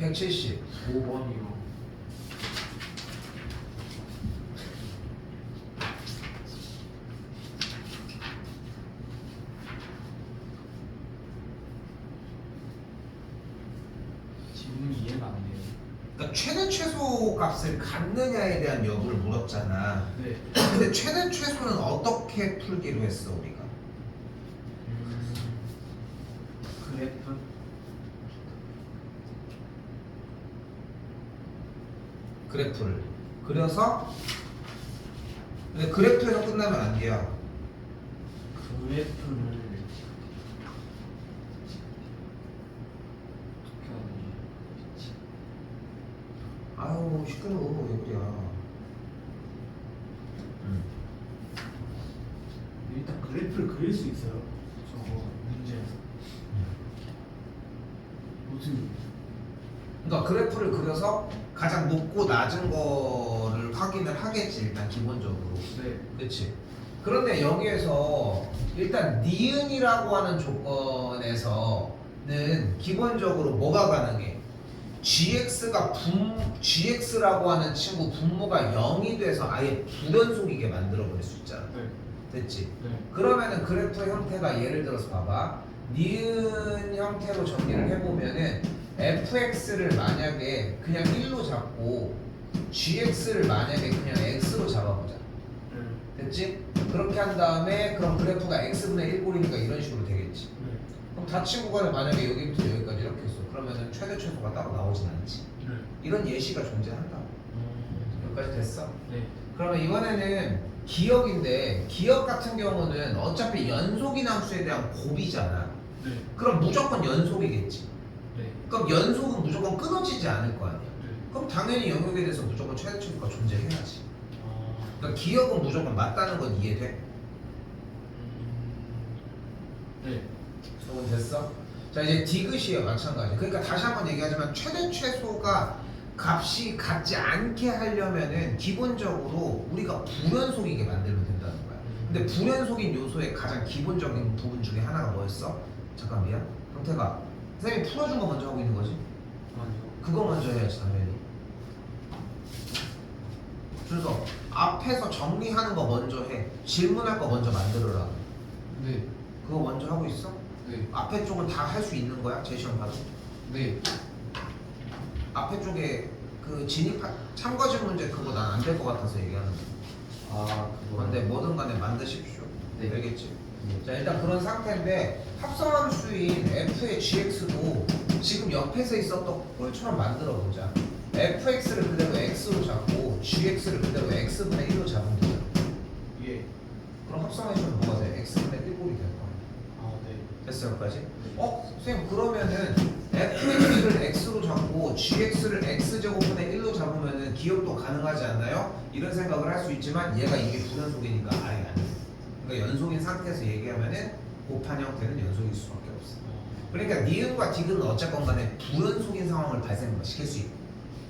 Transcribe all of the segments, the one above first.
170. 5번이요. 질문이 이해가 안 돼요. 그러니까 최대 최소 값을 갖느냐에 대한 여부를 물었잖아. 네. 근데 최대 최소는 어떻게 풀기로 했어 우리가? 그래프. 그래프를 그려서. 근데 그래프에서 끝나면 안 돼요. 그래프를 어떻게 하느냐. 아유 시끄러워 왜 그래. 일단 그래프를 그릴 수 있어요. 저거 문제에서. 어떻게? 그러니까 그래프를 그려서 가장 높고 낮은 거를 확인을 하겠지 일단 기본적으로. 네. 그렇지. 그런데 여기에서 일단 니은이라고 하는 조건에서는 기본적으로 뭐가 가능해? GX라고 하는 친구 분모가 0이 돼서 아예 불연속이게 만들어 버릴 수 있잖아. 네. 됐지? 네. 그러면은 그래프 형태가 예를 들어서 봐봐. 니은 형태로 정리를 해보면은 fx를 만약에 그냥 1로 잡고 gx를 만약에 그냥 x로 잡아보자. 됐지? 그렇게 한 다음에 그럼 그래프가 x분의 1꼴이니까 이런 식으로 되겠지. 네. 그럼 닫힌 구간을 만약에 여기부터 여기까지 이렇게 했어. 그러면은 최대 최소가 따로 나오진 않지. 네. 이런 예시가 존재한다. 여기까지 됐어? 네. 그러면 이번에는 기억인데 기억 같은 경우는 어차피 연속인 함수에 대한 곱이잖아. 네. 그럼 무조건 연속이겠지. 네. 그럼 연속은 무조건 끊어지지 않을 거 아니야. 네. 그럼 당연히 영역에 대해서 무조건 최대 최소가 존재해야지. 아. 그러니까 기억은 무조건 맞다는 건 이해돼? 네. 적응 됐어? 자 이제 디귿이에요. 마찬가지. 그러니까 다시 한번 얘기하지만 최대 최소가 값이 같지 않게 하려면은 기본적으로 우리가 불연속이게 만들면 된다는 거야. 근데 불연속인 요소의 가장 기본적인 부분 중에 하나가 뭐였어? 잠깐 미안. 형태가 선생님이 풀어준 거 먼저 하고 있는 거지? 아니요. 그거 먼저 해야지 당연히. 그래서 앞에서 정리하는 거 먼저 해. 질문할 거 먼저 만들어라. 네. 그거 먼저 하고 있어? 네. 앞에 쪽은 다 할 수 있는 거야? 제시험 봐도? 네. 앞에 쪽에 그 참거진 문제 그거 난 안 될 것 같아서 얘기하는 거. 아, 그거. 근데 뭐든 간에 만드십시오. 네. 알겠지? 네. 자 일단 그런 상태인데 합성함수인 f의 gx도 지금 옆에서 있었던 꼴처럼 만들어 보자. fx를 그대로 x로 잡고 gx를 그대로 x분의 1로 잡으면 되잖아. 예. 그럼 합성해주면 뭐가 돼? x분의 1꼴이 될 거야. 아, 네. 됐어 여기까지? 선생님 그러면은 fx를 x로 잡고 gx를 x제곱분의 1로 잡으면은 기억도 가능하지 않나요? 이런 생각을 할 수 있지만 얘가 이게 불연속이니까 아예 안 돼. 그러니까 연속인 상태에서 얘기하면은 곱한 형태는 연속일 수밖에 없어. 그러니까 니은과 디귿은 어쨌건 간에 불연속인 상황을 발생시킬 수 있고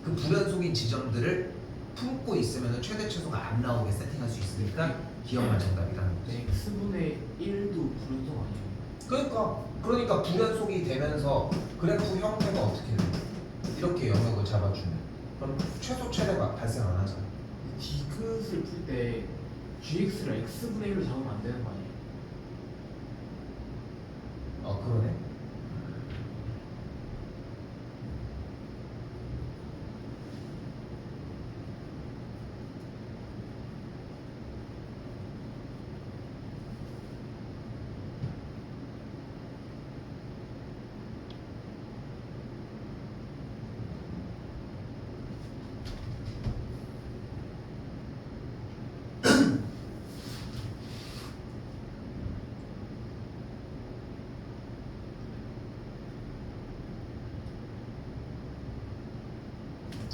그 불연속인 지점들을 품고 있으면 최대 최소가 안 나오게 세팅할 수 있으니까 기억만 정답이라는 거지. 네. x분의 1도 불연속 아니에요? 그러니까 불연속이 되면서 그래프 형태가 어떻게 돼? 이렇게 영역을 잡아주면 그럼 최소 최대가 발생 안 하잖아. 디귿을 풀 때 gx를 x분의 1로 잡으면 안 되는 거 아니에요? 그러네.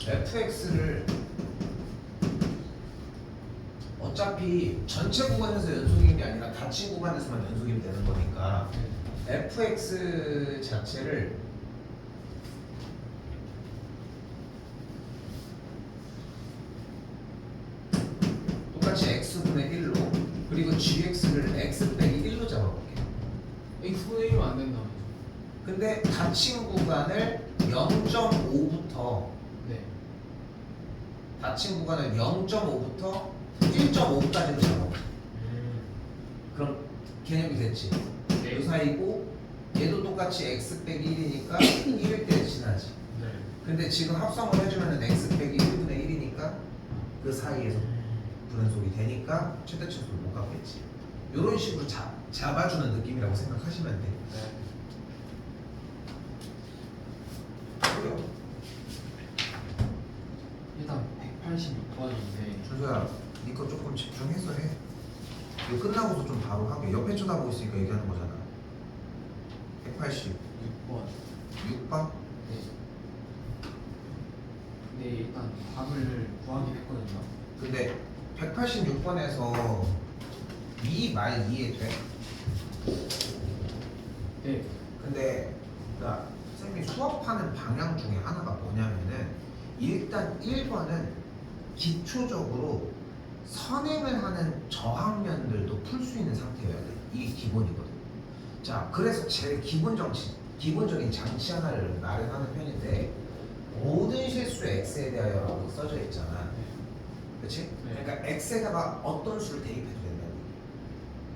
fx를 어차피 전체 구간에서 연속인 게 아니라 닫힌 구간에서만 연속이 되는 거니까 fx 자체를 똑같이 x분의 1로 그리고 gx를 x 빼기 1로 잡아볼게. x분의 1은 안 된다. 근데 닫힌 구간을 0.5부터 네. 닫힌 구간을 0.5부터 1.5까지로 잡아. 그럼 개념이 됐지? 네. 그 사이고 얘도 똑같이 x 빼기 1이니까 1일 때 지나지. 네. 근데 지금 합성을 해주면은 x 빼기 1분의 1이니까 그 사이에서 분연속이 되니까 최대치수를 못 갖겠지. 이런 식으로 잡아주는 느낌이라고 생각하시면 돼. 네. 그래요. 일단 186번인데 준서야, 니거 조금 집중해서 해. 이거 끝나고도 좀 바로 하게. 옆에 쳐다보고 있으니까 얘기하는 거잖아. 186번. 6번. 네. 네, 일단 답을 구하긴 했거든요. 근데 186번에서 이 말 이해돼? 네. 근데 그러니까 선생님이 수업하는 방향 중에 하나가 뭐냐면은 일단 1번은 기초적으로 선행을 하는 저항면들도 풀 수 있는 상태여야 돼. 이게 기본이거든. 자, 그래서 제일 기본적인 장치 하나를 마련하는 편인데 모든 실수 x에 대하여라고 써져 있잖아. 그렇지? 네. 그러니까 x에다가 어떤 수를 대입해도 된다고.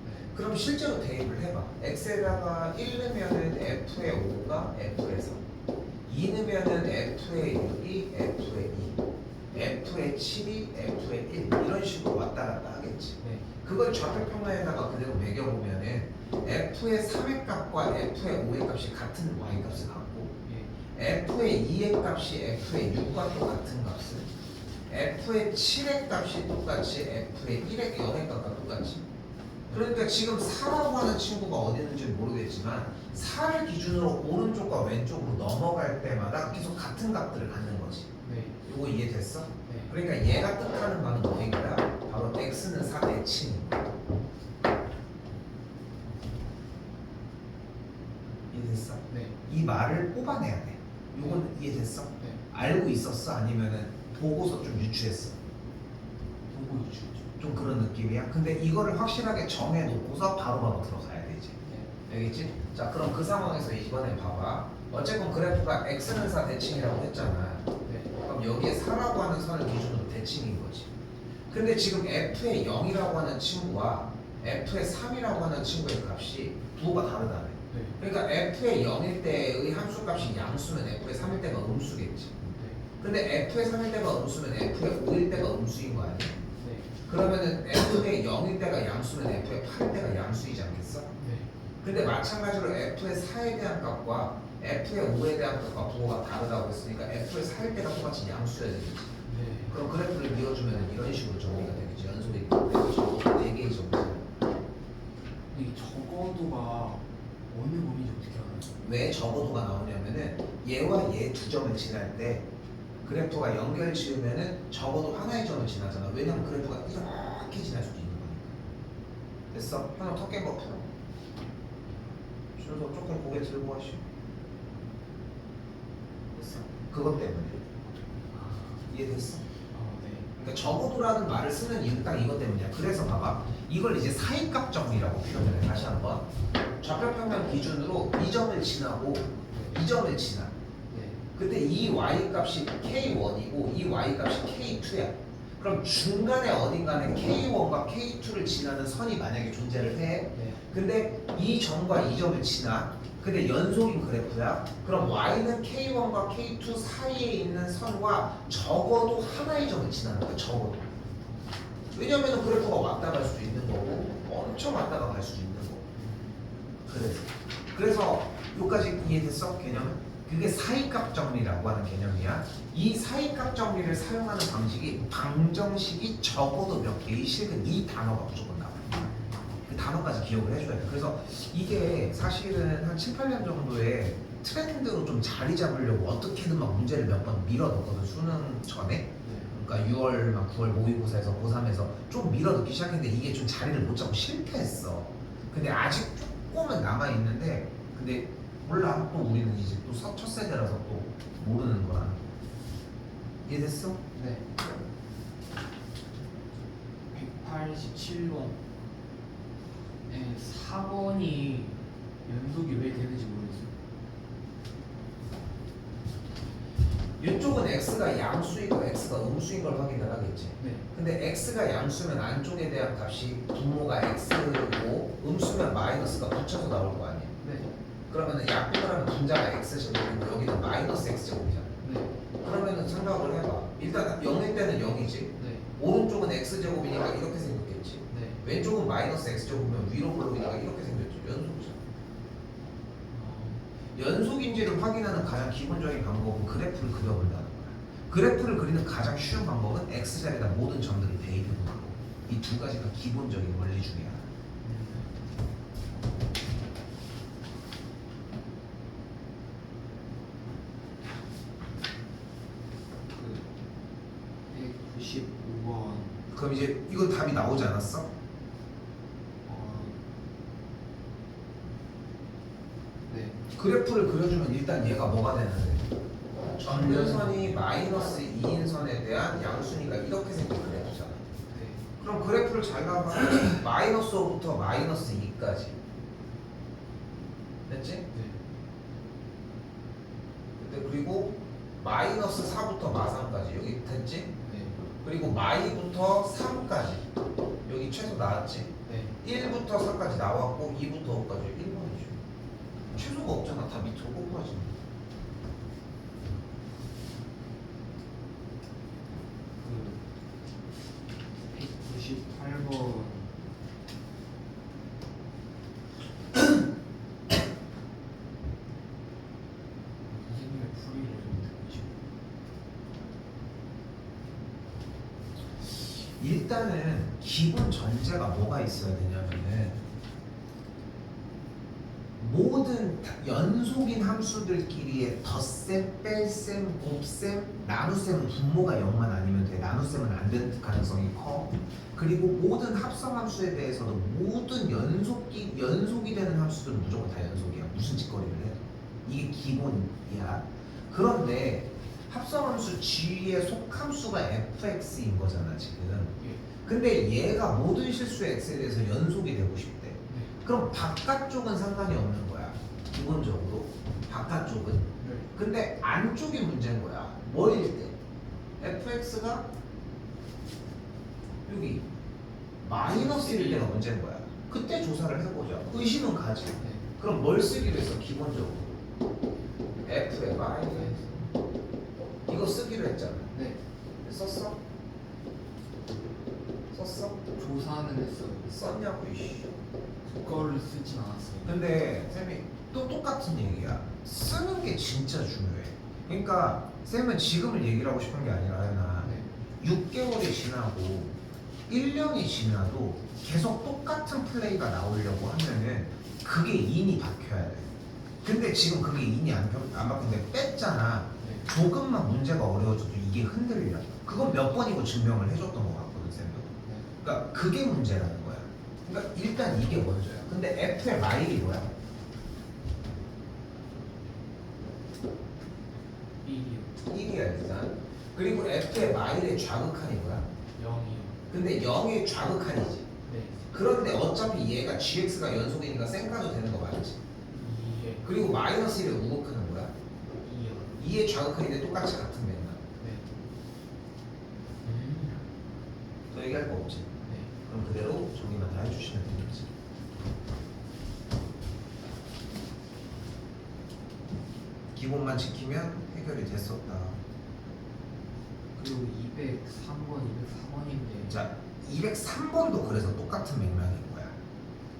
네. 그럼 실제로 대입을 해봐. x에다가 1 넣으면은 f의 5가 f의 3, 2 넣으면은 f의 6이 f의 2, f의 7이 f의 1 이런 식으로 왔다 갔다 하겠지. 네. 그걸 좌표평면에다가 그대로 매겨보면은 f의 3의 값과 f의 5의 값이 같은 y 값을 갖고 예. f의 2의 값이 f의 6과 똑같은 값을 f의 7의 값이 똑같이 f의 1의 0의 값과 똑같이. 그러니까 지금 4라고 하는 친구가 어디 있는지 모르겠지만 4를 기준으로 오른쪽과 왼쪽으로 넘어갈 때마다 계속 같은 값들을 갖는 거지. 네. 이거 이해됐어? 네. 그러니까 얘가 뜻하는 바는 뭐니까 바로 x는 4 대칭인 거야. 이해됐어? 네. 이 말을 뽑아내야 돼. 이건 이해됐어? 네. 알고 있었어? 아니면은 보고서 좀 유추했어? 보고 유추죠. 좀 그런 느낌이야. 근데 이거를 확실하게 정해놓고서 바로바로 들어가야 되지. 네. 알겠지? 자, 그럼 그 상황에서 이번에 봐봐. 어쨌건 그래프가 x는 4 대칭이라고 했잖아. 네. 그럼 여기에 4라고 하는 선을 기준으로 대칭인 거지. 근데 지금 f의 0이라고 하는 친구와 f의 3이라고 하는 친구의 값이 부호가 다르다며. 네. 그러니까 f의 0일 때의 함수값이 양수면 f의 3일 때가 음수겠지. 네. 근데 f의 3일 때가 음수면 f의 5일 때가 음수인 거 아니야? 네. 그러면은 f의 0일 때가 양수면 f의 8일 때가 양수이지 않겠어? 네. 근데 마찬가지로 f의 4에 대한 값과 f의 5에 대한 값과 부호가 다르다고 했으니까 f의 4일 때가 똑같이 양수여야 되겠지. 네. 그럼 그래프를 이어주면 이런 식으로 정리가 되겠지. 연속이 4개의 정리. 이 적어도가 어느 범위인지 어떻게 알아요? 왜 적어도가 나오냐면은 얘와 얘 두 점을 지날 때 그래프가 연결 지으면은 적어도 하나의 점을 지나잖아. 왜냐면 그래프가 이렇게 지날 수도 있는 거니까. 됐어? 하나 더 깬 거 풀어. 줄도 조금 고개 들고 하시오. 됐어? 그것 때문에. 이해됐어? 네. 그러니까 적어도라는 말을 쓰는 이유는 딱 이것 때문이야. 그래서 봐봐. 이걸 이제 사이값 정리라고 표현을 해. 다시 한번. 좌표평면 기준으로 이 점을 지나고 이 점을 지나. 네. 그때 이 y-값이 k1이고 이 y-값이 k2야. 그럼 중간에 어딘가에 k1과 k2를 지나는 선이 만약에 존재를 해. 네. 근데 이 점과 이 점을 지나. 근데 연속인 그래프야. 그럼 y는 k1과 k2 사이에 있는 선과 적어도 하나의 점을 지나는 거야. 적어도. 왜냐면 그래프가 왔다 갈 수도 있는 거고 엄청 왔다가 갈 수도 있는 거고. 그래서 여기까지 이해됐어? 개념은? 그게 사이값 정리라고 하는 개념이야. 이 사이값 정리를 사용하는 방식이 방정식이 적어도 몇 개의 실근 이 단어가 무조건 나와요. 그 단어까지 기억을 해줘야 돼. 그래서 이게 사실은 한 7, 8년 정도에 트렌드로 좀 자리 잡으려고 어떻게든 막 문제를 몇 번 밀어 넣거든. 수능 전에. 그러니까 6월, 막 9월 모의고사에서 고3에서 좀 밀어 넣기 시작했는데 이게 좀 자리를 못 잡고 실패했어. 근데 아직 조금은 남아 있는데 근데 몰라. 또 우리는 이제 또 첫 세대라서 또 모르는 거야. 이해됐어? 네. 187번. 네, 4번이 연속이 왜 되는지 모르겠어요. 무조건 x가 양수이고 x가 음수인 걸 확인을 하겠지. 네. 근데 x가 양수면 안쪽에 대한 값이 분모가 x고 음수면 마이너스가 붙여서 나올 거 아니야. 네. 그러면은 약분을 하면 분자가 x제곱이고 여기는 마이너스 x제곱이잖아. 네. 그러면은 생각을 해봐. 일단 0일 때는 0이지. 네. 오른쪽은 x제곱이니까 이렇게 생겼겠지. 네. 왼쪽은 마이너스 x제곱이면 위로 볼록이니까 이렇게 생겼죠. 연속이잖아. 연속인지를 확인하는 가장 기본적인 방법은 그래프를 그려본다는 거야. 그래프를 그리는 가장 쉬운 방법은 x자리에다 모든 점들을 대입해보는 거. 이 두 가지가 기본적인 원리 중에 하나. 그 195번. 그럼 이제 이건 답이 나오지 않았어? 네. 그래프를 그려주면 일단 얘가 뭐가 되는데? 전면선이 마이너스 2인 선에 대한 양수니까 이렇게 생긴 그래프잖아. 네. 그럼 그래프를 잘 가면 마이너스 5부터 마이너스 2까지 됐지? 네. 근데 그리고 마이너스 4부터 마3까지 여기 됐지? 네. 그리고 마이부터 3까지 여기 최소 나왔지? 네. 1부터 4까지 나왔고 2부터 5까지 1번이죠. 최소가 없잖아. 다 밑으로 꼽아지. 그 198번. 선생님의 풀이를 좀 듣고 싶어요. 일단은 기본 전제가 뭐가 있어야 되냐면은 모든 연속인 함수들끼리의 덧셈, 뺄셈, 곱셈, 나눗셈은 분모가 0만 아니면 돼. 나눗셈은 안 될 가능성이 커. 그리고 모든 합성 함수에 대해서도 모든 연속이 되는 함수들은 무조건 다 연속이야. 무슨 짓거리를 해도. 이게 기본이야. 그런데 합성함수 G의 속함수가 fx인 거잖아 지금. 예. 근데 얘가 모든 실수의 x에 대해서 연속이 되고 싶대. 네. 그럼 바깥쪽은 상관이 없는 거야. 기본적으로 바깥쪽은. 네. 근데 안쪽이 문제인 거야. 뭐일 때? fx가 여기 마이너스일 때가 문제인 거야. 그때 조사를 해보자. 의심은 가지. 네. 그럼 뭘 쓰기로 했어? 기본적으로 f의 마이너스 이거 쓰기로 했잖아. 네. 썼어? 썼어? 조사는 했어요. 썼냐고 이씨. 그거를 쓰진 않았어요. 근데 쌤이 또 똑같은 얘기야. 쓰는 게 진짜 중요해. 그러니까 쌤은 지금을 얘기를 하고 싶은 게 아니라 하나 네. 6개월이 지나고 1년이 지나도 계속 똑같은 플레이가 나오려고 하면은 그게 인이 박혀야 돼. 근데 지금 그게 인이 안 박힌데 뺐잖아. 네. 조금만 문제가 어려워져도 이게 흔들려. 그건 몇 번이고 증명을 해줬던 것 같거든 쌤도. 네. 그러니까 그게 문제라는 거야. 그러니까 일단 이게 먼저야. 근데 F의 마일이 뭐야? 1이요. 1이야 일단. 그리고 F의 마일의 좌극한이 뭐야? 0이요. 근데 0의 좌극한이지. 네. 그런데 어차피 얘가 GX가 연속이니까 쌩까도 되는 거 맞지? 2에 그리고 마이너스 1의 우극한은 뭐야? 2요. 2의 좌극한인데 똑같이 같은 맥락. 네. 더 얘기할 거 없지? 네. 그럼 그대로 정리만 다 해주시면 되겠지. 기본만 지키면 해결이 됐었다. 그리고 203번, 204번인데. 자, 203번도 그래서 똑같은 맥락인 거야.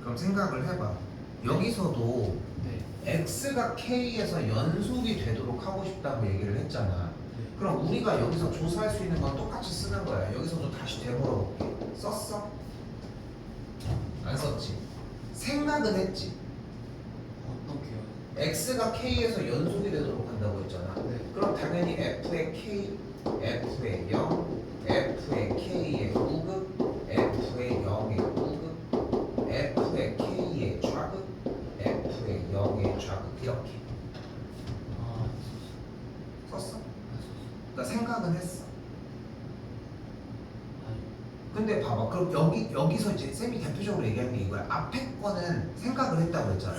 그럼 생각을 해봐. 여기서도 네. x가 k에서 연속이 되도록 하고 싶다고 얘기를 했잖아. 네. 그럼 우리가 여기서 조사할 수 있는 건 똑같이 쓰는 거야. 여기서도 다시 되물어볼게. 썼어? 안 썼지? 생각은 했지? 어떻게요? x가 k에서 연속이 되도록 한다고 했잖아. 네. 그럼 당연히 f의 k, f의 0, f의 k의 우극, f의 0의 우극, f의 k의 좌극, f의 0의 좌극 이렇게 아, 썼어? 썼어. 그러니까 생각은 했어. 아니. 근데 봐봐. 그럼 여기서 이제 쌤이 대표적으로 얘기하는 게 이거야. 앞에 거는 생각을 했다고 했잖아.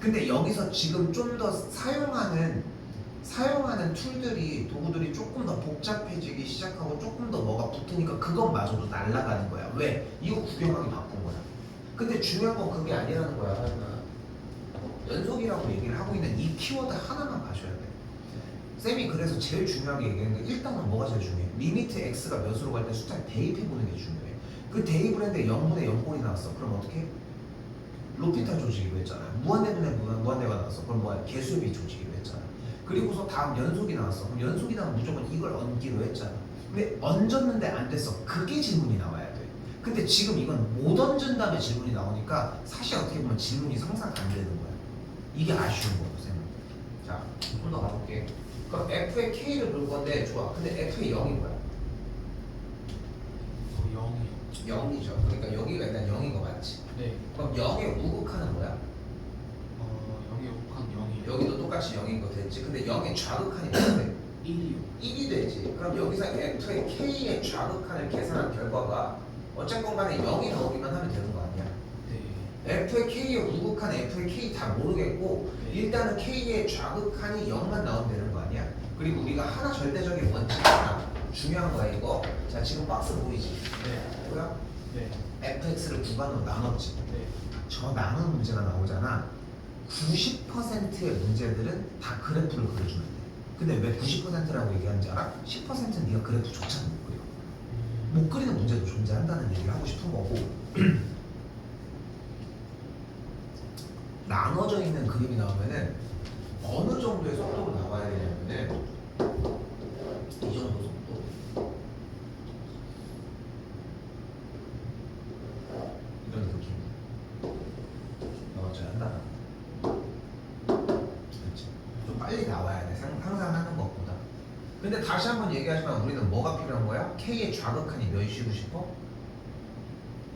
근데 여기서 지금 좀 더 사용하는 사용하는 툴들이 도구들이 조금 더 복잡해지기 시작하고 조금 더 뭐가 붙으니까 그것마저도 날아가는 거야. 왜? 이거 구경하기 바쁜 거야. 근데 중요한 건 그게 아니라는 거야. 연속이라고 얘기를 하고 있는 이 키워드 하나만 가셔야 돼. 쌤이 그래서 제일 중요하게 얘기했는데 일단은 뭐가 제일 중요해? 리미트 x가 몇으로 갈 때 숫자를 대입해보는 게 중요해. 그 대입을 했는데 0분의 0꼴이 나왔어. 그럼 어떻게 해? 로피탈 조직이로 했잖아. 무한대분의 무한대가 나왔어. 그럼 뭐야? 개수비 조직이로 했잖아. 그리고서 다음 연속이 나왔어. 그럼 연속이 나오면 무조건 이걸 얹기로 했잖아. 근데 얹었는데 안 됐어. 그게 질문이 나와야 돼. 근데 지금 이건 못 얹은 다음에 질문이 나오니까 사실 어떻게 보면 질문이 성사가 안 되는 거야. 이게 아쉬운 거고 쌤은. 자, 좀 더 가볼게. 그럼 f의 k를 볼 건데 좋아. 근데 f의 0이 뭐야? 0이요. 0이죠. 그러니까 여기가 일단 0인 거 맞지? 네. 그럼 0의 우극한은 뭐야? 0의 우극한 0이요. 여기도 똑같이 0인 거 됐지. 근데 0의 좌극한이 뭐야 돼? 1이요. 1이 되지. 그럼 여기서 f의 k의 좌극한을 계산한 결과가 어쨌건 간에 0이 나오기만 하면 되는 거 아니야? 네. f의 k의 우극한 f의 k 다 모르겠고 네. 일단은 k의 좌극한이 0만 나오면 되는 거 아니야? 그리고 우리가 하나 절대적인 원칙 하나 중요한 거야 이거. 자 지금 박스 보이지? 네. 뭐야? 네. fx를 구간으로 나눴지. 네. 저 나눈 문제가 나오잖아. 90%의 문제들은 다 그래프를 그려주면 돼. 근데 왜 90%라고 얘기하는지 알아? 10%는 네가 그래프조차 못 그려. 못 그리는 문제도 존재한다는 얘기를 하고 싶은 거고 나눠져 있는 그림이 나오면은 어느 정도의 속도로 나와야 되냐면은 이 정도 속도 이런 느낌 나와줘야 한다. 그렇지. 좀 빨리 나와야 돼. 항상 하는 것보다. 근데 다시 한번 얘기하지만 우리는 뭐가 필요한 거야? K의 좌극한이 몇이고 싶어?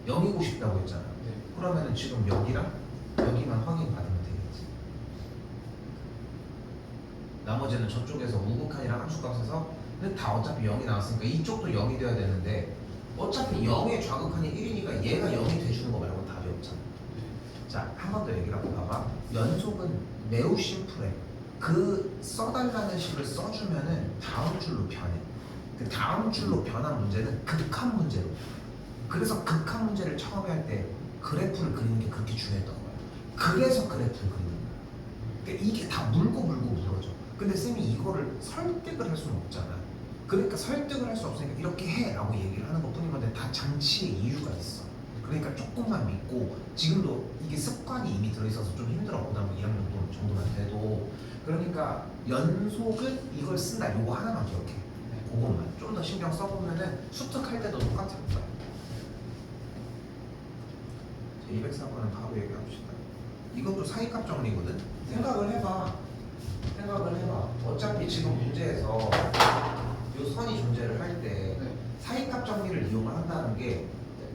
0이고 싶다고 했잖아. 네. 그러면은 지금 여기랑 여기만 확인 받으면 되겠지. 나머지는 저쪽에서 우극한이랑 함수값에서 근데 다 어차피 0이 나왔으니까 이쪽도 0이 돼야 되는데 어차피 0의 좌극한이 1이니까 얘가 0이 돼주는 거 말고는 답이 없잖아. 자, 한 번 더 얘기를 하고 봐봐. 연속은 매우 심플해. 그 써달라는 식을 써주면은 다음 줄로 변해. 그 다음 줄로 변한 문제는 극한 문제로. 그래서 극한 문제를 처음에 할 때 그래프를 그리는 게 그렇게 중요했던 거야. 그래서 그래프를 그리는 거야. 그러니까 이게 다 물고 물어져. 근데 쌤이 이거를 설득을 할 수는 없잖아. 그러니까 설득을 할 수 없으니까 이렇게 해 라고 얘기를 하는 것 뿐인 건데 다 장치의 이유가 있어. 그러니까 조금만 믿고 지금도 이게 습관이 이미 들어있어서 좀 힘들어. 고등학교 2학년 정도만 돼도 그러니까 연속은 이걸 쓴다. 요거 하나만 기억해. 그것만 좀 더 신경 써보면은 수특할 때도 똑같을 거야. 204번은 바로 얘기합시다. 이것도 사이값 정리거든. 생각을 해봐. 어차피 지금 문제에서 이 선이 존재를 할 때 네. 사이값 정리를 이용을 한다는 게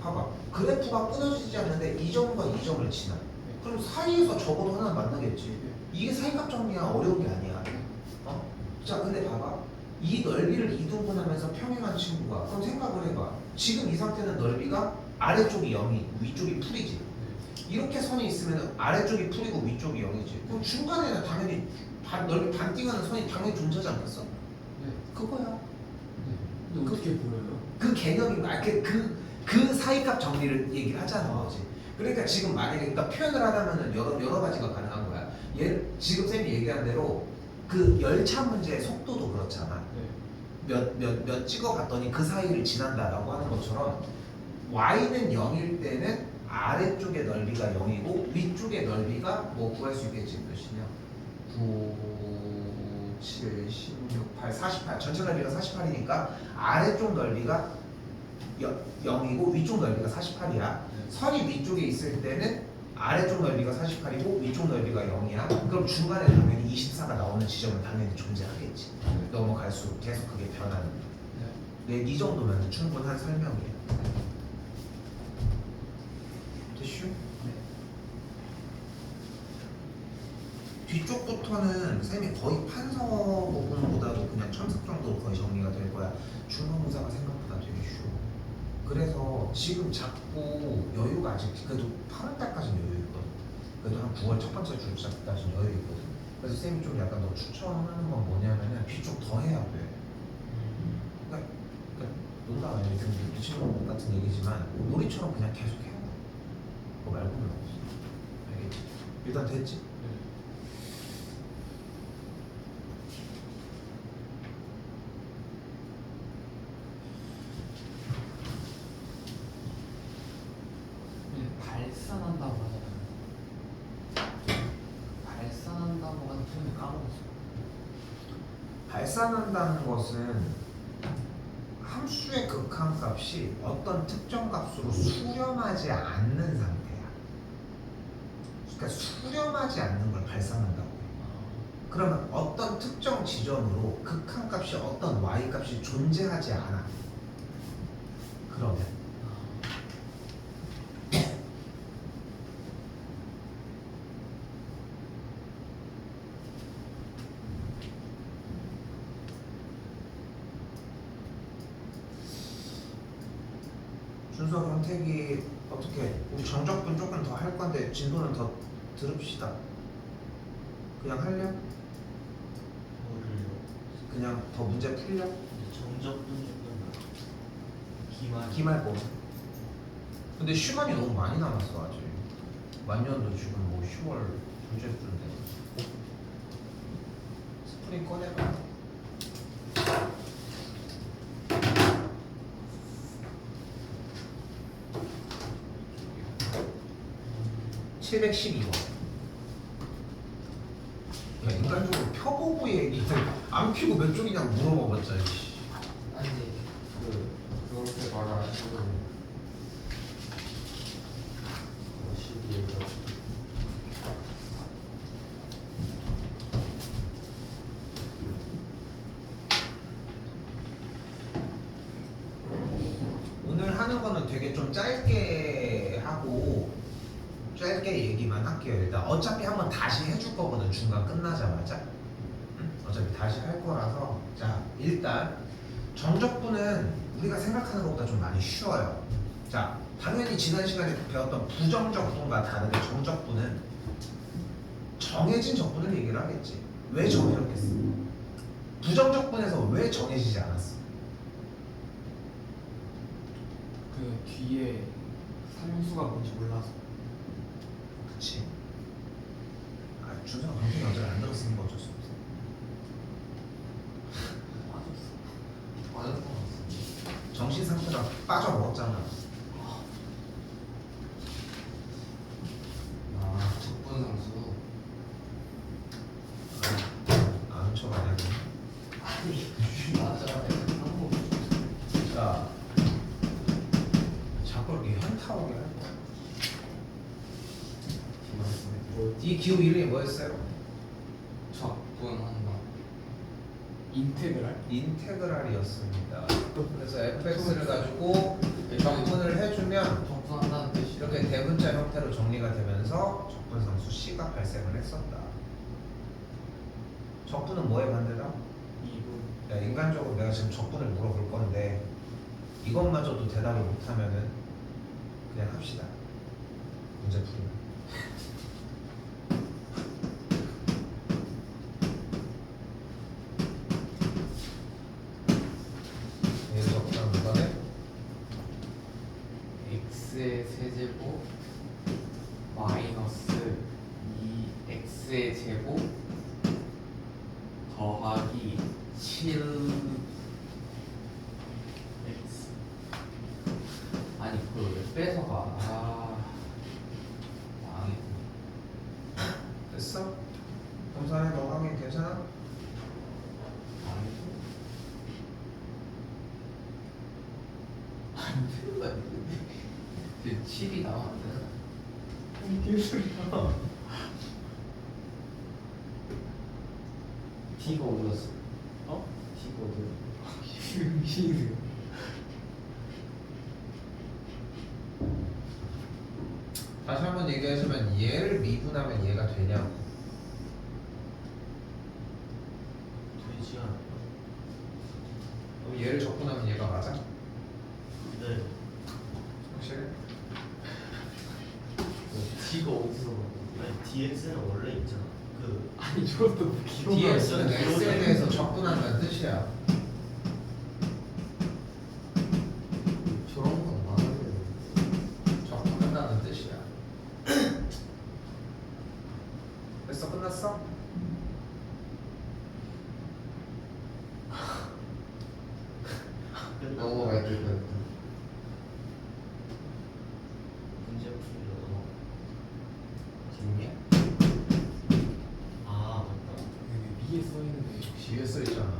봐봐. 그래프가 끊어지지 않는데 이 점과 이 점을 지나. 그럼 사이에서 적어도 하나 만나겠지. 이게 사이값 정리야. 어려운 게 아니야. 자, 근데 봐봐. 이 넓이를 이등분하면서 평행한 친구가 그럼 생각을 해봐. 지금 이 상태는 넓이가 아래쪽이 0이 위쪽이 풀이지. 이렇게 선이 있으면 아래쪽이 풀이고 위쪽이 0이지. 그럼 중간에는 당연히 넓이 반띵하는 선이 당연히 존재하지 않겠어? 네. 그거야. 네. 근데 어떻게 보여요? 그 개념이 그 사이값 정리를 얘기를 하자는 거지. 그러니까 지금 만약에 그러니까 표현을 하자면은 여러 가지가 가능한 거야. 지금 쌤이 얘기한 대로 그 열차 문제의 속도도 그렇잖아. 네. 몇 찍어봤더니 그 사이를 지난다라고 하는 것처럼 y는 0일 때는 아래쪽의 넓이가 0이고 위쪽의 넓이가 뭐 구할 수 있겠지. 몇이냐? 9, 7, 16, 8, 48 전체 넓이가 48이니까 아래쪽 넓이가 0이고 위쪽 넓이가 48이야. 선이 위쪽에 있을 때는 아래쪽 넓이가 48이고 위쪽 넓이가 0이야. 그럼 중간에 당연히 24가 나오는 지점은 당연히 존재하겠지. 넘어갈수록 계속 그게 변하는 거야. 네, 이 정도면 충분한 설명이에요. 됐슈? 뒤쪽부터는 쌤이 거의 판서 부분보다도 그냥 첨삭 정도로 거의 정리가 될 거야. 중간고사가 생각보다 되게 쉬워. 그래서 지금 자꾸 여유가 아직 그래도 8월달까지는 여유 있거든. 그래도 한 9월 첫 번째 주까지는 여유 있거든. 그래서 쌤이 좀 약간 너 추천하는 건 뭐냐면은 B 쪽 더 해야 돼. 그러니까 농담 아니에요. 좀 미친 같은 얘기지만 놀이처럼 그냥 계속 해야 돼. 그거 말고는 없어. 알겠지? 일단 됐지? 발산한다고 하잖아요. 발산한다고 하는 표현을 까먹었어. 발산한다는 것은 함수의 극한값이 어떤 특정 값으로 수렴하지 않는 상태야. 그러니까 수렴하지 않는 걸 발산한다고 해. 그러면 어떤 특정 지점으로 극한값이 어떤 y값이 존재하지 않아. 그러면 순서 선택이 어떻게 우리 정적분 조금 더 할 건데 진도는 더 들읍시다. 그냥 할려? 뭐를요? 그냥 더 문제 풀려? 정적분 조금 기말 기말고. 근데 시간이 너무 많이 남았어 아직. 만년도 지금 뭐 10월 둘째주인데. 스프링 꺼내봐. (712번) 야 인간적으로 펴보고 얘기를 안 피고 몇 쪽이냐고 물어봐봤자 씨. 아니 그렇게 말하시고 시기에서 오늘 하는 거는 되게 좀 짧게 하고 짧게 얘기만 할게요. 일단 어차피 한번 다시 해줄 거거든. 중간 끝나자마자. 응? 어차피 다시 할 거라서. 자 일단 정적분은 우리가 생각하는 것보다 좀 많이 쉬워요. 자 당연히 지난 시간에 배웠던 부정적분과 다르게 정적분은 정해진 적분을 얘기를 하겠지. 왜 정해졌겠어? 부정적분에서 왜 정해지지 않았어? 그 뒤에 상수가 뭔지 몰라서. 그치? 아 준서가 방송이 어차피 안 들었으니까 어쩔 수 없어. 맞았던 것 같습니다. 정신 상태가 빠져먹었잖아. 아 적분 상수 아는 척 안 해도. 아니 맞아 한국 자, 자꾸 이렇게 현타오게 할 거야. 이 기호 이름이 뭐였어요? 적분한다 인테그랄? 인테그랄이었습니다. 그래서 fx를 가지고 적분을 해주면 적분한다는 뜻이 이렇게 대문자 형태로 정리가 되면서 적분상수 c가 발생을 했었다. 적분은 뭐에 반대다? 2분. 야, 인간적으로 내가 지금 적분을 물어볼 건데 이것마저도 대답을 못하면은 그냥 합시다. 문제 풀이면. 얘를 적분하면 누가 돼? x의 세제곱 마이너스 2x의 제곱 더하기 7 x 아니 그걸 왜 뺏어가 망했네 됐어? 검사해 너 하긴 괜찮아? 망했어 안 되는 거 아닌데 7이 나오면 안 되나? 개소리야. T가 올랐어 어? T가 어디 휴식이세요. 다시 한번 얘기하지만 얘를 미분하면 얘가 되냐고. 되지 않아 그럼 얘를 적분하면 얘가 맞아? 네 확실해? T가 어디서 아니 DX는 원래 있잖아 그 아니 저것도 뭐 기록. dx는 x에 대해서 적분한다는 뜻이야. 저런 건 많은데. 적분한다는 뜻이야. 됐어? 끝났어? 넘어갈 때 문제 풀려고. 재밌냐? 아 맞다. 여기 위에 써 있는데. 뒤에 써있잖아.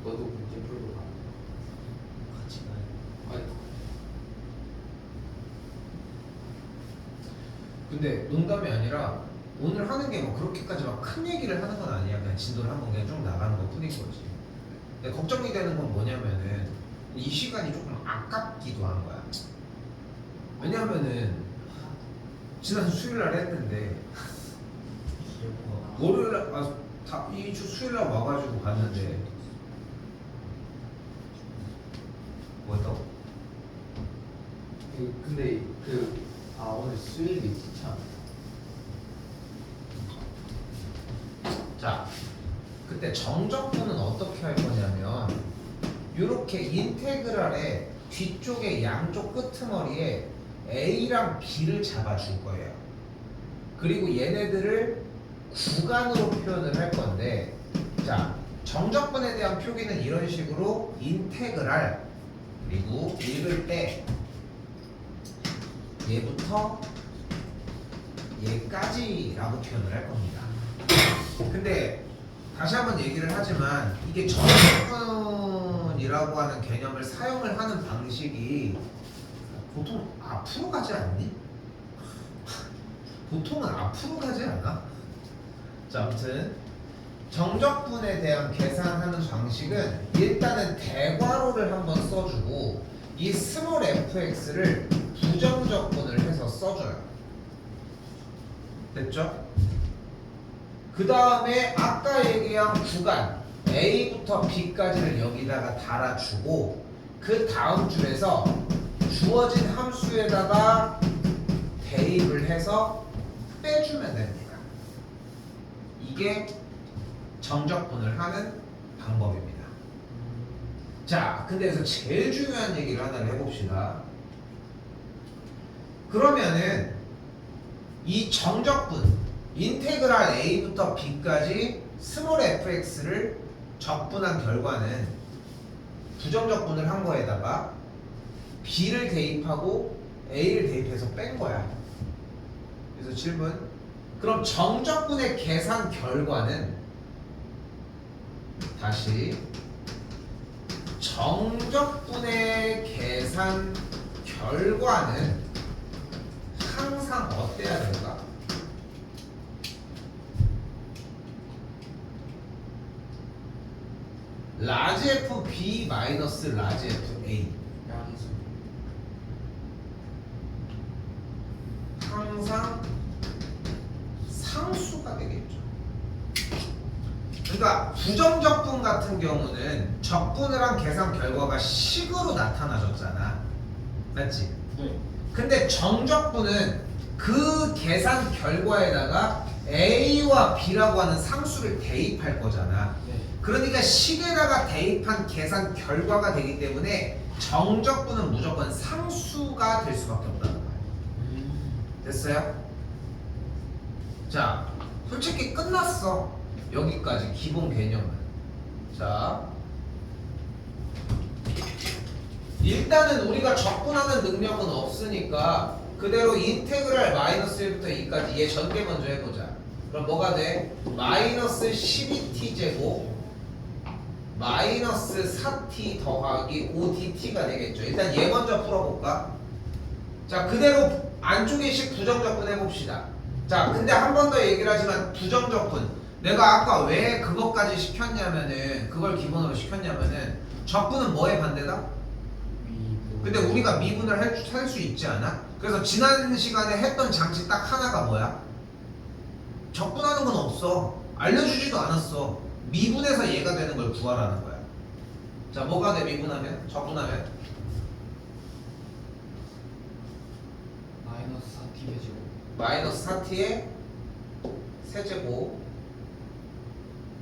너도 문제 풀고 가. 같이 가요. 아니. 근데 농담이 아니라 오늘 하는 게 뭐 그렇게까지 막 큰 얘기를 하는 건 아니야. 그냥 진도를 한번 그냥 쭉 나가는 것 뿐인 거지. 근데 걱정이 되는 건 뭐냐면은 이 시간이 조금 아깝기도 한 거야. 왜냐면은 지난 수요일 날 했는데 기억나. 월요일 날 이주 수요일 날 와가지고 갔는데 뭐였다고? 근데 오늘 수요일이 참. 자, 그때 정적분은 어떻게 할 거냐면 이렇게 인테그랄의 뒤쪽에 양쪽 끄트머리에 A랑 B를 잡아줄 거예요. 그리고 얘네들을 구간으로 표현을 할 건데, 자, 정적분에 대한 표기는 이런 식으로 인테그랄 그리고 읽을 때 얘부터 얘까지라고 표현을 할 겁니다. 근데 다시 한번 얘기를 하지만 이게 정적분이라고 하는 개념을 사용을 하는 방식이 보통 앞으로 가지 않니? 보통은 앞으로 가지 않아? 자, 아무튼 정적분에 대한 계산하는 방식은 일단은 대괄호를 한번 써주고 이 스몰 fx를 부정적분을 해서 써줘요. 됐죠? 그 다음에 아까 얘기한 구간 A부터 B까지를 여기다가 달아주고 그 다음 줄에서 주어진 함수에다가 대입을 해서 빼주면 됩니다. 이게 정적분을 하는 방법입니다. 자, 근데 여기서 제일 중요한 얘기를 하나를 해봅시다. 그러면은 이 정적분 인테그랄 A부터 B까지 스몰 fx를 적분한 결과는 부정적분을 한 거에다가 B를 대입하고 A를 대입해서 뺀 거야. 그래서 질문, 그럼 정적분의 계산 결과는 다시 정적분의 계산 결과는 항상 어때야 될까? 라지 F B 마이너스 라지 F A 양수. 항상 상수가 되겠죠. 그러니까 부정적분 같은 경우는 적분을 한 계산 결과가 식으로 나타나졌잖아. 맞지? 네. 근데 정적분은 그 계산 결과에다가 A와 B라고 하는 상수를 대입할 거잖아. 네. 그러니까 식에다가 대입한 계산 결과가 되기 때문에 정적분은 무조건 상수가 될 수밖에 없다는 거야. 됐어요? 자, 솔직히 끝났어. 여기까지 기본 개념은. 자, 일단은 우리가 적분하는 능력은 없으니까 그대로 인테그랄 마이너스 1부터 2까지 얘 전개 먼저 해보자. 그럼 뭐가 돼? 마이너스 12t 제곱 마이너스 4t 더하기 5dt가 되겠죠. 일단 얘 먼저 풀어볼까? 자, 그대로 안쪽에 식 부정적분 해봅시다. 자, 근데 한 번 더 얘기를 하지만 부정적분 내가 아까 왜 그것까지 시켰냐면은 그걸 기본으로 시켰냐면은 적분은 뭐의 반대다? 근데 우리가 미분을 할 수 있지 않아? 그래서 지난 시간에 했던 장치 딱 하나가 뭐야? 적분하는 건 없어. 알려주지도 않았어. 미분해서 얘가 되는 걸 구하라는 거야. 자, 뭐가 돼 미분하면? 적분하면? 마이너스 4t 해주고 마이너스 4t의 세제곱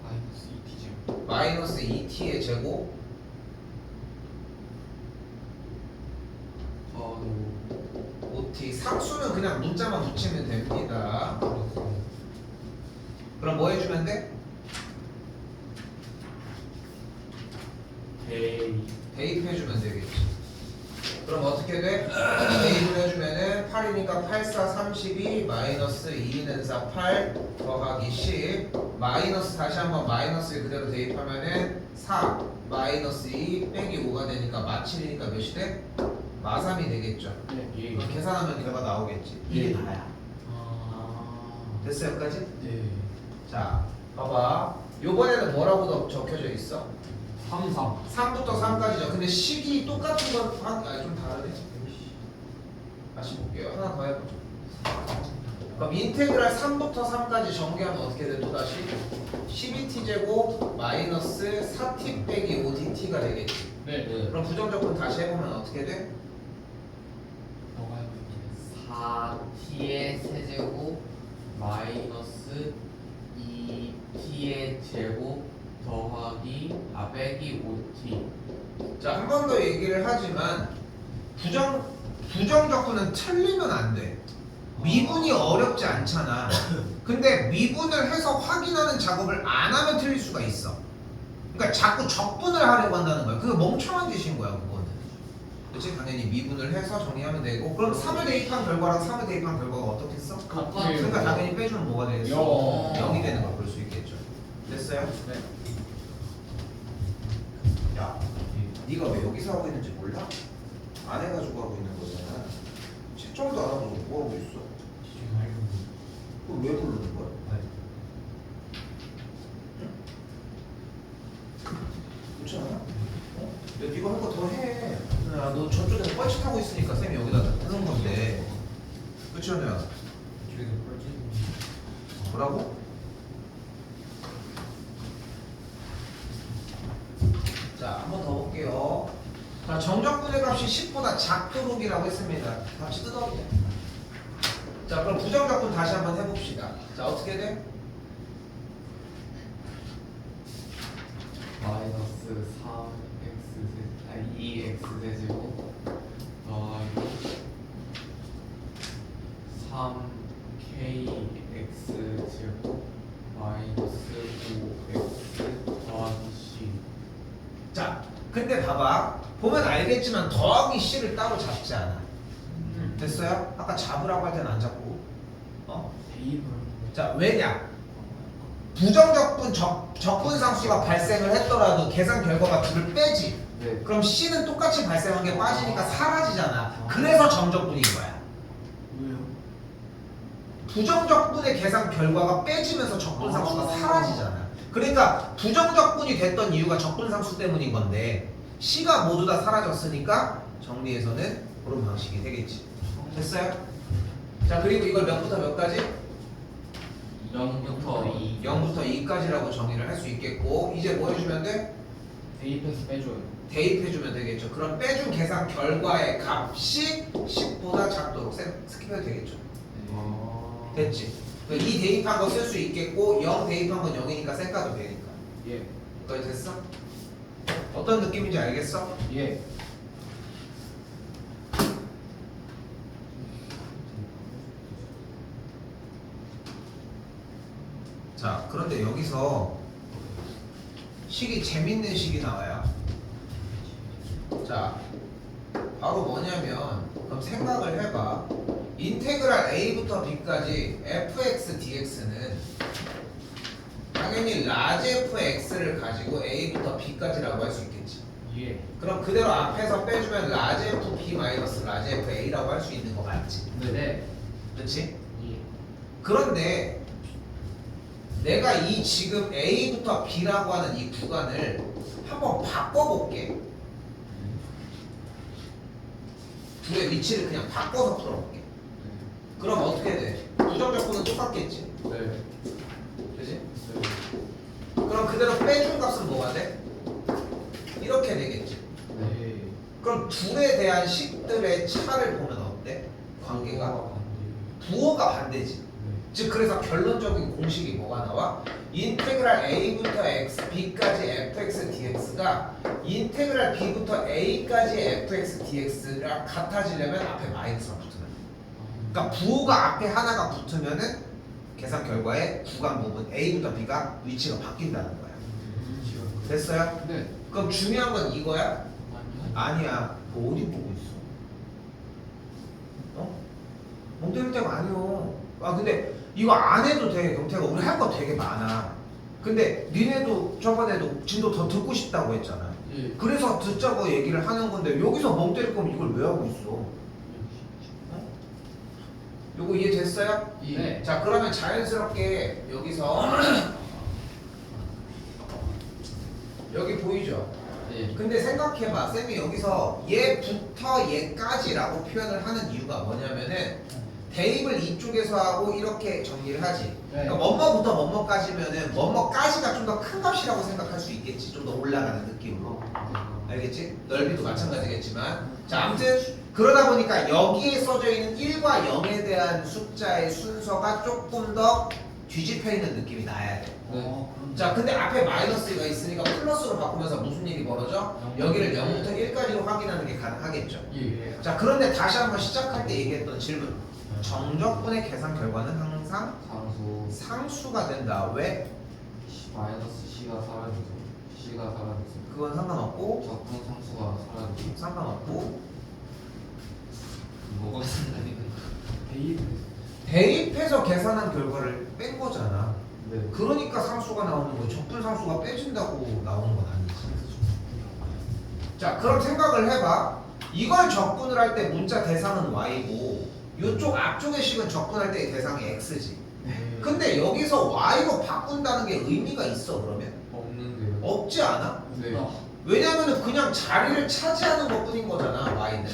마이너스 2t 제곱 마이너스 2t의 제곱 더하기 5t 상수는 그냥 문자만 붙이면 됩니다. 그럼 뭐 해주면 돼? 데이 대입해주면 되겠지. 그럼 어떻게 돼? 대입을 해주면은 8이니까 8, 4, 32 마이너스 2는 4, 8 더하기 10 마이너스 다시 한번 마이너스 그대로 대입하면은 4 마이너스 2 빼기 5가 되니까 마7이니까 몇이 돼? 마3이 되겠죠. 예. 그럼 계산하면 결과 나오겠지. 이게 다야. 됐어 여기까지? 네. 자 봐봐. 요번에는 뭐라고 적혀져 있어? 3, 3 3부터 3까지죠. 근데 식이 똑같은 건 좀 다르네. 다시 볼게요. 하나 더 해보죠. 그럼 인테그랄 3부터 3까지 전개하면 어떻게 돼? 또다시 12t제곱 마이너스 4t 빼기 5dt가 되겠지. 네. 그럼 부정적분 다시 해보면 어떻게 돼? 뭐가요? 4t의 세제곱 마이너스 2t의 제곱 더하기 빼기 5t. 자, 한 번 더 얘기를 하지만 부정적분은 틀리면 안 돼. 미분이 어렵지 않잖아. 근데 미분을 해서 확인하는 작업을 안 하면 틀릴 수가 있어. 그러니까 자꾸 적분을 하려고 한다는 거야. 그거 멍청한 짓인 거야, 그거는. 그렇지? 당연히 미분을 해서 정리하면 되고. 그럼 3을 대입한 결과랑 3을 대입한 결과가 어떻겠어? 그러니까 당연히 빼주면 뭐가 되겠어? 0이 되는 걸 볼 수 있겠죠. 됐어요? 네. 야, 네가 왜 여기서 하고 있는지 몰라? 안 해가지고 하고 있는 거잖아. 채점도 안 하고 뭐 하고 있어? 그럼 왜 부르는 거야? 그렇지 않아? 어? 야, 네가 할 거 더 해. 야, 너 저쪽에서 뻘짓하고 있으니까 쌤이 여기다 해놓은 건데. 그렇지 않아? 저기서 뻘짓. 뭐라고? 자, 한 번 더 볼게요. 자, 정적분의 값이 10보다 작도록이라고 했습니다. 값이 뜯어버려. 자, 그럼 부정적분 다시 한번 해봅시다. 자, 어떻게 돼? 마이너스 2x 세제곱 더하기 3kx 제곱 마이너스 5x 더하기 c. 자, 근데 봐봐. 보면 알겠지만 더하기 C를 따로 잡지 않아. 됐어요? 아까 잡으라고 할 때는 안 잡고. 데이블 자, 왜냐? 부정적분 적분상수가 발생을 했더라도 계산 결과가 둘을 빼지. 네. 그럼 C는 똑같이 발생한 게 빠지니까 사라지잖아. 그래서 정적분인 거야. 왜요? 부정적분의 계산 결과가 빼지면서 적분상수가 사라지잖아. 그러니까 부정적분이 됐던 이유가 적분상수 때문인 건데 C가 모두 다 사라졌으니까 정리해서는 그런 방식이 되겠지. 됐어요? 자, 그리고 이걸 몇부터 몇까지? 0부터 2. 0부터 2까지라고 정의를 할 수 있겠고 이제 뭐 해주면 돼? 대입해서 빼줘요. 대입해주면 되겠죠. 그럼 빼준 계산 결과의 값이 10보다 작도록 스킵해도 되겠죠. 됐지? 이 대입한 거 쓸 수 있겠고 0 대입한 건 0이니까 쌩까도 되니까. 예. 여기까지 됐어? 어떤 느낌인지 알겠어? 예. 자, 그런데 여기서 식이 재밌는 식이 나와요. 자, 바로 뭐냐면 그럼 생각을 해봐. 인테그랄 a부터 b까지 fx dx는 당연히 라지 fx를 가지고 a부터 b까지라고 할 수 있겠지. 예. 그럼 그대로 앞에서 빼주면 라지 fb 마이너스 라지 fa라고 할 수 있는 거 맞지? 네. 그렇지? 예. 그런데 내가 이 지금 A부터 B라고 하는 이 구간을 한번 바꿔볼게. 둘의 위치를 그냥 바꿔서 풀어볼게. 그럼 어떻게 돼? 부정적분은 똑같겠지. 네. 그지? 그럼 그대로 빼준 값은 뭐가 돼? 이렇게 되겠지. 네. 그럼 둘에 대한 식들의 차를 보면 어때? 관계가 반대. 부호가 반대지. 네. 즉 그래서 결론적인 공식이 뭐가 나와? 인테그랄 a부터 x, b까지 fx dx가 인테그랄 b부터 a까지 fx dx랑 같아지려면 앞에 마이너스가 붙으면 돼. 그러니까 부호가 앞에 하나가 붙으면은 계산 결과에 구간 부분 a부터 b가 위치가 바뀐다는 거야. 됐어요? 네. 그럼 중요한 건 이거야? 아니요. 아니야. 뭐 어디 보고 있어? 어? 멍 때릴 때가 아니요. 아 근데 이거 안 해도 돼. 경태가 우리 할 거 되게 많아. 근데 니네도 저번에도 진도 더 듣고 싶다고 했잖아. 예. 그래서 듣자고 얘기를 하는 건데 여기서 멍 때릴 거면 이걸 왜 하고 있어? 요거 이해됐어요? 네. 자 그러면 자연스럽게 여기서 여기 보이죠? 네. 근데 생각해봐. 쌤이 여기서 얘부터 얘까지라고 표현을 하는 이유가 뭐냐면은 대입을 이쪽에서 하고 이렇게 정리를 하지. 네. 그러니까 뭐뭐부터 뭐뭐까지면은 뭐뭐까지가 좀 더 큰 값이라고 생각할 수 있겠지. 좀 더 올라가는 느낌으로. 알겠지? 넓이도 마찬가지겠지만. 자 아무튼 그러다 보니까 여기에 써져 있는 1과 0에 대한 숫자의 순서가 조금 더 뒤집혀 있는 느낌이 나야 돼. 자 근데 앞에 마이너스가 있으니까 플러스로 바꾸면서 무슨 일이 벌어져? 여기를 0부터 1까지로 확인하는 게 가능하겠죠. 예. 자 그런데 다시 한번 시작할 때 얘기했던 질문. 정적분의 계산 결과는 항상 상수 상수가 된다. 왜? 마이너스 C가 사라지죠. C가 사라지죠. 그건 상관없고 적분 상수가 사라지죠. 상관없고 뭐가 상관이 대입. 대입해서 계산한 결과를 뺀 거잖아. 네. 그러니까 상수가 나오는 거. 적분 상수가 빼진다고 나오는 건 아니지. 자 그럼 생각을 해봐. 이걸 적분을 할 때 문자 대상은 y고 이쪽 앞쪽의 식은 적분할 때 대상이 x지. 네. 근데 여기서 y로 바꾼다는 게 의미가 있어 그러면? 없는데요. 없지 않아? 네. 왜냐면은 그냥 자리를 차지하는 것뿐인 거잖아 y는.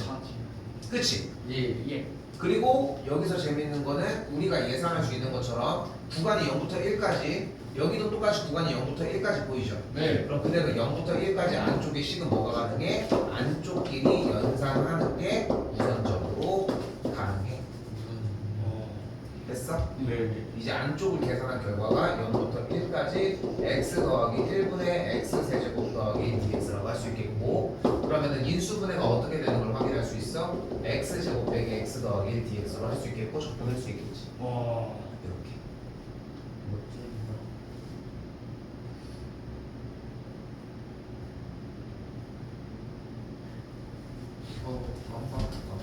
그치? 예. 그리고 여기서 재밌는 거는 우리가 예상할 수 있는 것처럼 구간이 0부터 1까지 여기도 똑같이 구간이 0부터 1까지 보이죠? 네. 그럼 그대로 0부터 1까지 안쪽의 식은 뭐가 가능해? 안쪽끼리 연산하는 게 우선적으로 가능해. 됐어? 네. 이제 안쪽을 계산한 결과가 0부터 1까지 x 더하기 1분의 x 세제곱 더하기 dx라고 할 수 있겠고 그러면은 인수분해가 어떻게 되는 걸 확인할 수 있어? x 제곱 빼기 x 더하기 1 dx로 할 수 있겠고 적분할 수 있겠지. 와. 이렇게. 깜빡했다.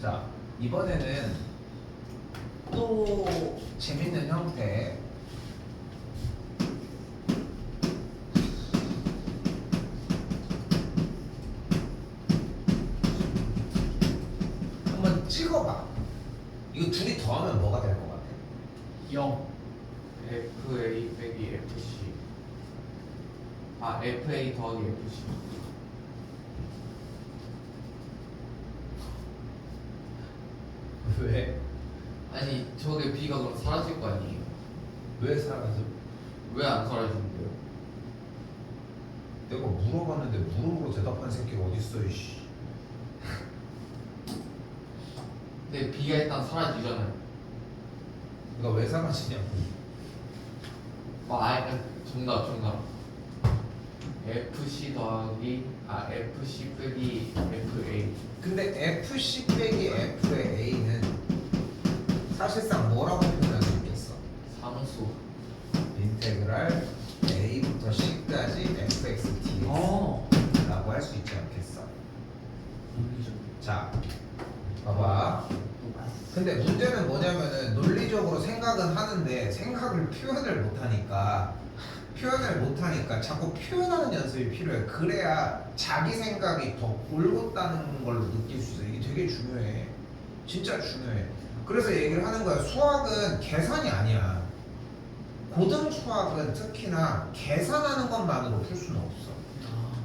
자 이번에는 또 재밌는 형태. 한번 찍어봐. 이거 둘이 더하면 뭐가 될 것 같아? 0. FA 빼기 FC. FA 더하기 FC. 왜? 아니 저게 B가 그럼 사라질 거 아니에요? 왜 사라져? 왜 안 사라지는데요? 내가 물어봤는데 물음으로 대답한 새끼가 어딨어 이씨. 근데 B가 일단 사라지잖아요. 그러니까 왜 사라지냐고. 정답. FC 더하기 FC 빼기 FA. 근데 FC 빼기 F의 A는 사실상 뭐라고 표현할 수 있겠어? 상수. 인테그랄 A부터 C까지 fx dx라고 할 수 있지 않겠어? 자, 봐봐. 근데 문제는 뭐냐면은 논리적으로 생각은 하는데 생각을 표현을 못하니까 표현을 못하니까 자꾸 표현하는 연습이 필요해. 그래야 자기 생각이 더 옳았다는 걸로 느낄 수 있어. 이게 되게 중요해. 진짜 중요해. 그래서 얘기를 하는 거야. 수학은 계산이 아니야. 고등 수학은 특히나 계산하는 것만으로 풀 수는 없어.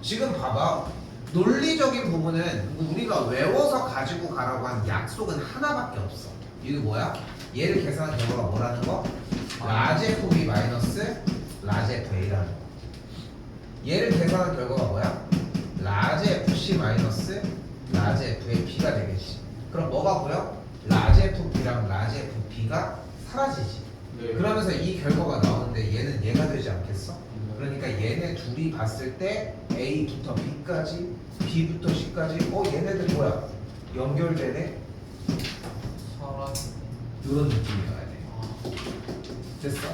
지금 봐봐. 논리적인 부분은 우리가 외워서 가지고 가라고 한 약속은 하나밖에 없어. 이게 뭐야? 얘를 계산한 결과가 뭐라는 거? 라지 FB 마이너스 라지 FA라는 거. 얘를 계산한 결과가 뭐야? 라지 FC 마이너스 라지 FAB가 되겠지. 그럼 뭐가 보여? 라지 FB랑 라지 FB가 사라지지. 네. 그러면서 이 결과가 나오는데 얘는 얘가 되지 않겠어? 그러니까 얘네 둘이 봤을 때 A부터 B까지, B부터 C까지 얘네들 뭐야? 연결되네? 사라지. 이런 느낌이어야 돼. 아, 됐어?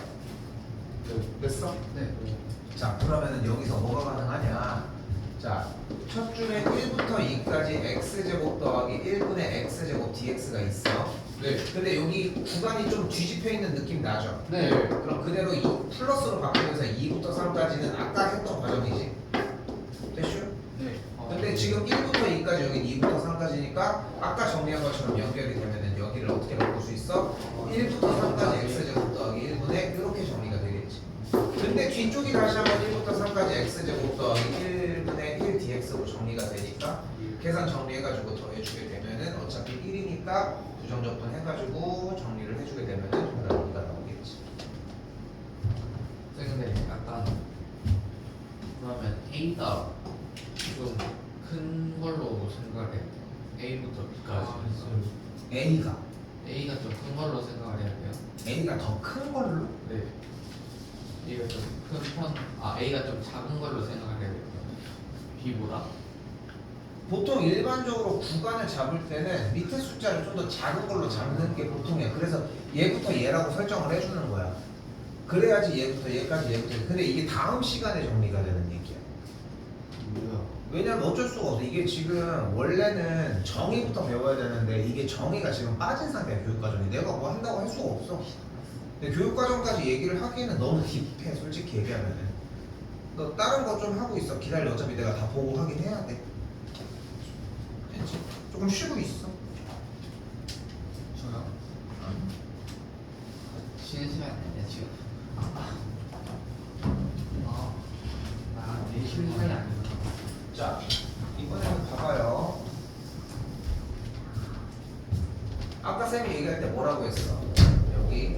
됐어? 네. 자, 그러면은 여기서 뭐가 가능하냐? 자, 첫 줄에 1부터 2까지 x제곱 더하기 1분의 x제곱 dx가 있어. 네. 근데 여기 구간이 좀 뒤집혀 있는 느낌 나죠? 네. 그럼 그대로 2 플러스로 바뀌면서 2부터 3까지는 아까 했던 과정이지. 됐슈? 네. 근데 지금 1부터 2까지 여기 2부터 3까지니까 아까 정리한 것처럼 연결이 되면은 여기를 어떻게 바꿀 수 있어? 1부터 3까지 x제곱 더하기 1분의 이렇게 정리가 되겠지. 근데 뒤쪽이 다시 한번 1부터 3까지 x제곱 더하기 1분의 1 dx로 정리가 되니까 계산 정리해가지고 더해주게 되면은 어차피 1이니까 부정적분 해가지고 정리를 해주게 되면은 정답 여기가 나오겠지. 근데 약간 그러면 A가 좀 큰 걸로 생각을 해야 돼요. A부터 B까지. A가 A가 좀 큰 걸로 생각을 해야 돼요. A가 더 큰 걸로? 네. A가 좀 큰 편. A가 좀 작은 걸로 생각을 해야 돼요. B보다. 보통 일반적으로 구간을 잡을 때는 밑에 숫자를 좀 더 작은 걸로 잡는 게 보통이야. 그래서 얘부터 얘라고 설정을 해주는 거야. 그래야지 얘부터 얘까지 얘부터 얘. 근데 이게 다음 시간에 정리가 되는 얘기야. 뭐야? 왜냐면 어쩔 수가 없어. 이게 지금 원래는 정의부터 배워야 되는데 이게 정의가 지금 빠진 상태야. 교육과정이. 내가 뭐 한다고 할 수가 없어. 근데 교육과정까지 얘기를 하기에는 너무 딥해. 솔직히 얘기하면은. 너 다른 거 좀 하고 있어. 기다려. 어차피 내가 다 보고 하긴 해야 돼. 됐지? 조금 쉬고 있어. 저요? 쉬는 시간 아니야 지금. 내 쉬는 시간이 아니구나. 자, 이번에는 봐봐요. 아까 쌤이 얘기할 때 뭐라고 했어? 여기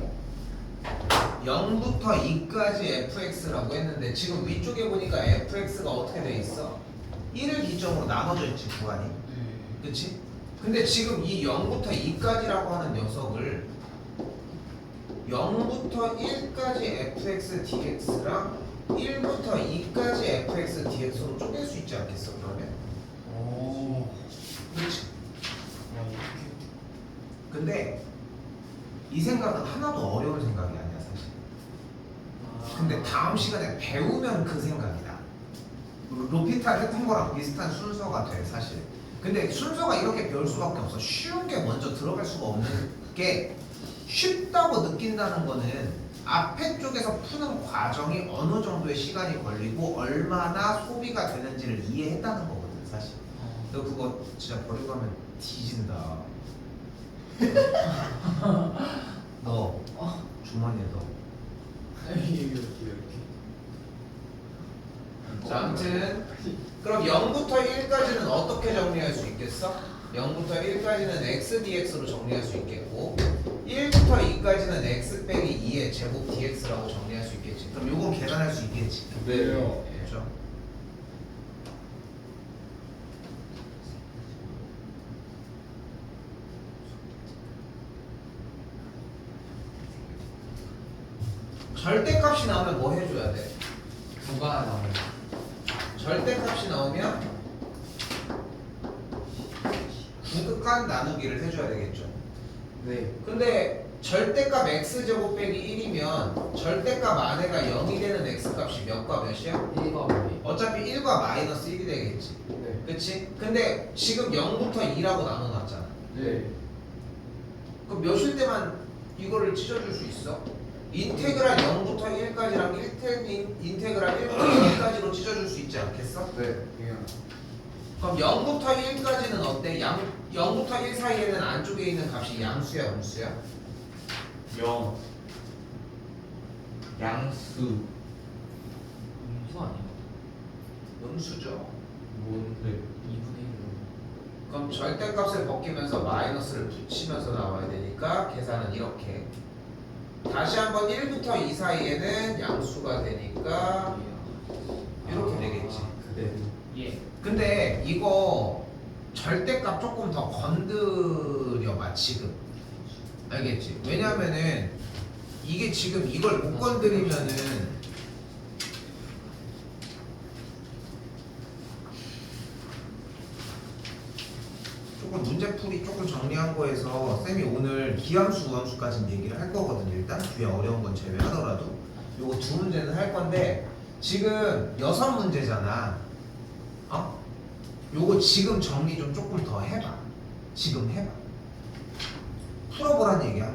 0부터 2까지 fx라고 했는데 지금 위쪽에 보니까 fx가 어떻게 돼 있어? 1을 기점으로 나눠져 있지, 구간이. 그치? 근데 지금 이 0부터 2까지라고 하는 녀석을 0부터 1까지 fx dx랑 1부터 2까지 fx dx로 쪼갤 수 있지 않겠어, 그러면? 오. 그렇지. 근데 이 생각은 하나도 어려운 생각이 아니야, 사실. 근데 다음 시간에 배우면 그 생각이다. 로피탈 했던 거랑 비슷한 순서가 돼, 사실. 근데 순서가 이렇게 배울 수밖에 없어. 쉬운 게 먼저 들어갈 수가 없는 게 쉽다고 느낀다는 거는 앞에 쪽에서 푸는 과정이 어느 정도의 시간이 걸리고 얼마나 소비가 되는지를 이해했다는 거거든, 사실. 너 그거 진짜 버리고 가면 뒤진다. 너 주머니에 넣어. 이렇게. 자, 아무튼 그럼 0부터 1까지는 어떻게 정리할 수 있겠어? 0부터 1까지는 x dx로 정리할 수 있겠고 1부터 2까지는 x 빼기 2의 제곱 dx라고 정리할 수 있겠지. 그럼 요건 계산할 수 있겠지. 네요. 그렇죠? 절대값이 나오면 뭐 해줘야 돼? 누가 나오는? 절대값이 나오면 부극한 나누기를 해줘야 되겠죠. 네. 근데 절대값 x제곱 빼기 1이면 절대값 안에가 0이 되는 x값이 몇과 몇이야? 1과 5이. 어차피 1과 마이너스 1이 되겠지. 네. 그치? 근데 지금 0부터 2라고 나눠놨잖아. 네. 그럼 몇일 때만 이거를 찢어줄 수 있어? 인테그랄 0부터 1까지랑 인테그랄 1부터 2까지로 찢어줄 수 있지 않겠어? 네. 그럼 0부터 1까지는 어때? 0부터 1 사이에는 안쪽에 있는 값이 양수야, 음수야? 0 양수 음수 아니야? 음수죠. 뭔데? 2분의 1로 그럼 절대값을 벗기면서 마이너스를 붙이면서 나와야 되니까 계산은 이렇게. 다시 한번 1부터 2 사이에는 양수가 되니까 이렇게 되겠지. 네. 예. 근데 이거 절대값 조금 더 건드려봐 지금. 알겠지? 왜냐면은 이게 지금 이걸 못 건드리면은 조금 문제풀이 조금 정리한 거에서 쌤이 오늘 기함수 우함수까지는 얘기를 할 거거든요. 일단 뒤에 어려운 건 제외하더라도 요거 두 문제는 할 건데 지금 6문제잖아. 어? 요거 지금 정리 좀 조금 더 해봐. 지금 해봐. 풀어보란 얘기야.